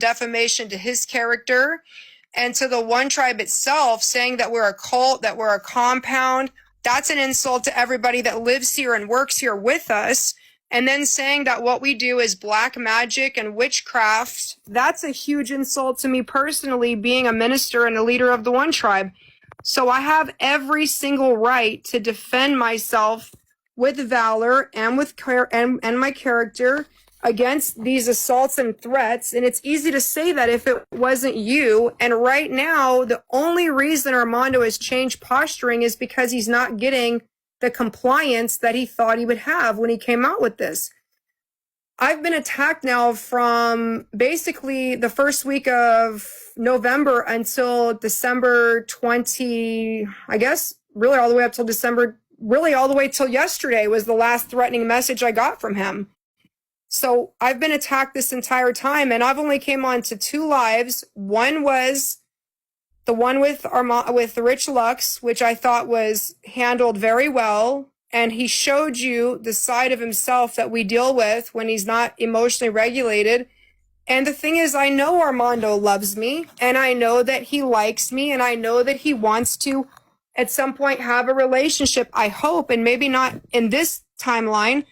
defamation to his character and to the One Tribe itself, saying that we're a cult, that we're a compound. That's an insult to everybody that lives here and works here with us. And then saying that what we do is black magic and witchcraft, that's a huge insult to me personally, being a minister and a leader of the One Tribe. So I have every single right to defend myself with valor and with and my character against these assaults and threats. And it's easy to say that if it wasn't you. And right now, the only reason Armando has changed posturing is because he's not getting the compliance that he thought he would have when he came out with this. I've been attacked now from basically the first week of November until December 20, I guess, really all the way up till December, really all the way till yesterday was the last threatening message I got from him. So I've been attacked this entire time, and I've only came on to 2 lives. One was the one with Rich Lux, which I thought was handled very well. And he showed you the side of himself that we deal with when he's not emotionally regulated. And the thing is, I know Armando loves me, and I know that he likes me, and I know that he wants to at some point have a relationship, I hope, and maybe not in this timeline.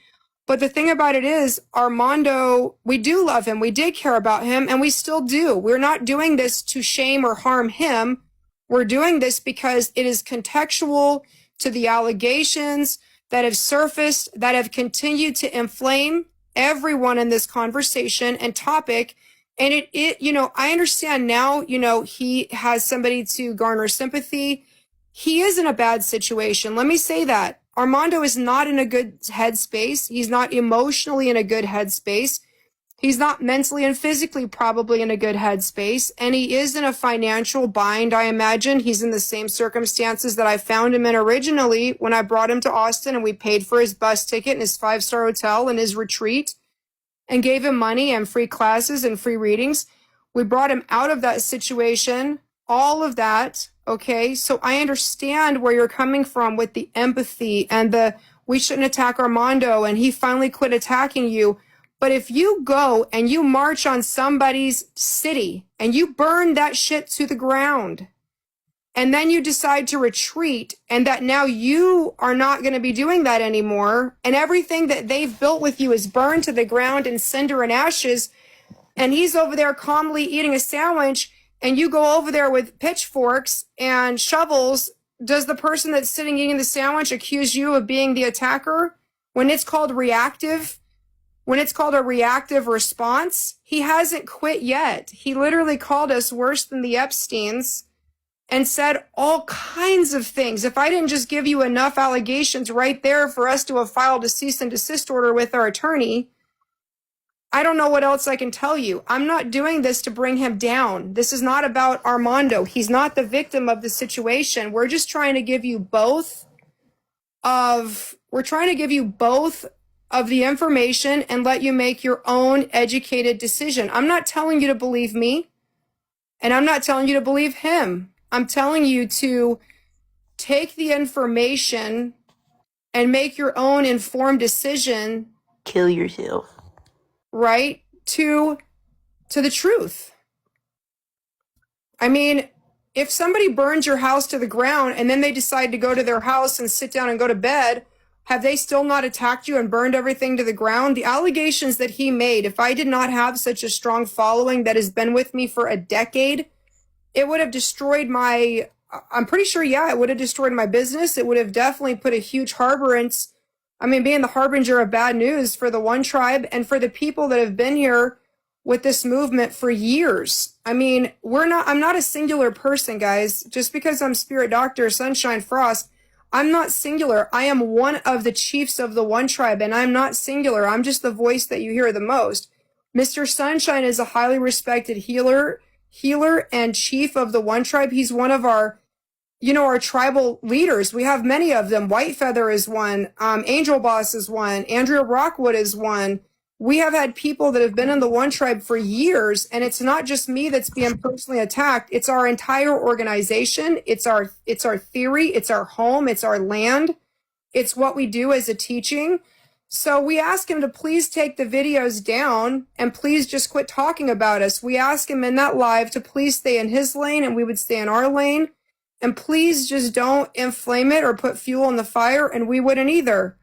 But the thing about it is, Armando, we do love him. We did care about him, and we still do. We're not doing this to shame or harm him. We're doing this because it is contextual to the allegations that have surfaced, that have continued to inflame everyone in this conversation and topic. And I understand now, he has somebody to garner sympathy. He is in a bad situation. Let me say that. Armando is not in a good headspace. He's not emotionally in a good headspace. He's not mentally and physically probably in a good headspace. And he is in a financial bind, I imagine. He's in the same circumstances that I found him in originally when I brought him to Austin and we paid for his bus ticket and his 5-star hotel and his retreat and gave him money and free classes and free readings. We brought him out of that situation, all of that. Okay, so I understand where you're coming from with the empathy and we shouldn't attack Armando and he finally quit attacking you. But if you go and you march on somebody's city and you burn that shit to the ground and then you decide to retreat and that now you are not going to be doing that anymore and everything that they've built with you is burned to the ground in cinder and ashes and he's over there calmly eating a sandwich and you go over there with pitchforks and shovels, does the person that's sitting eating the sandwich accuse you of being the attacker when it's called reactive? When it's called a reactive response? He hasn't quit yet. He literally called us worse than the Epsteins and said all kinds of things. If I didn't just give you enough allegations right there for us to have filed a cease and desist order with our attorney, I don't know what else I can tell you. I'm not doing this to bring him down. This is not about Armando. He's not the victim of the situation. We're just trying to give you both of the information and let you make your own educated decision. I'm not telling you to believe me, and I'm not telling you to believe him. I'm telling you to take the information and make your own informed decision. Kill yourself. Right? To the truth. I mean, if somebody burns your house to the ground and then they decide to go to their house and sit down and go to bed, have they still not attacked you and burned everything to the ground? The allegations that he made, if I did not have such a strong following that has been with me for a decade, it would have destroyed I'm pretty sure, it would have destroyed my business. It would have definitely put a huge harborance, being the harbinger of bad news for the One Tribe and for the people that have been here with this movement for years. I'm not a singular person, guys. Just because I'm Spirit Dr.Sunshine Frost, I'm not singular. I am one of the chiefs of the One Tribe, and I'm not singular. I'm just the voice that you hear the most. Mr. Sunshine is a highly respected healer and chief of the One Tribe. He's one of our tribal leaders. We have many of them. White Feather is one. Angel Boss is one. Andrea Rockwood is one. We have had people that have been in the One Tribe for years, and it's not just me that's being personally attacked. It's our entire organization. It's our theory. It's our home. It's our land. It's what we do as a teaching. So we asked him to please take the videos down and please just quit talking about us. We asked him in that live to please stay in his lane and we would stay in our lane. And please just don't inflame it or put fuel in the fire, and we wouldn't either.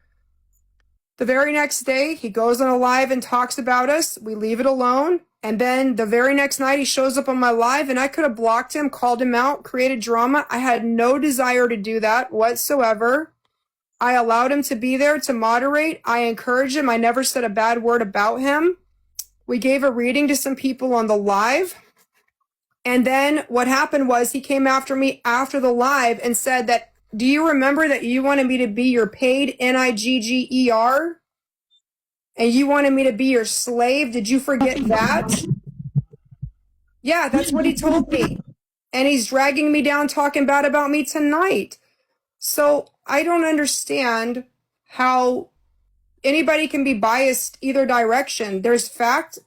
The very next day, he goes on a live and talks about us. We leave it alone. And then the very next night, he shows up on my live, and I could have blocked him, called him out, created drama. I had no desire to do that whatsoever. I allowed him to be there to moderate. I encouraged him. I never said a bad word about him. We gave a reading to some people on the live. And then what happened was he came after me after the live and said that, do you remember that you wanted me to be your paid NIGGER? And you wanted me to be your slave? Did you forget that? Yeah, that's what he told me. And he's dragging me down talking bad about me tonight. So I don't understand how anybody can be biased either direction. There's fact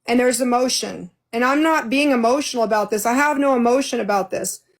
and there's emotion. And I'm not being emotional about this. I have no emotion about this.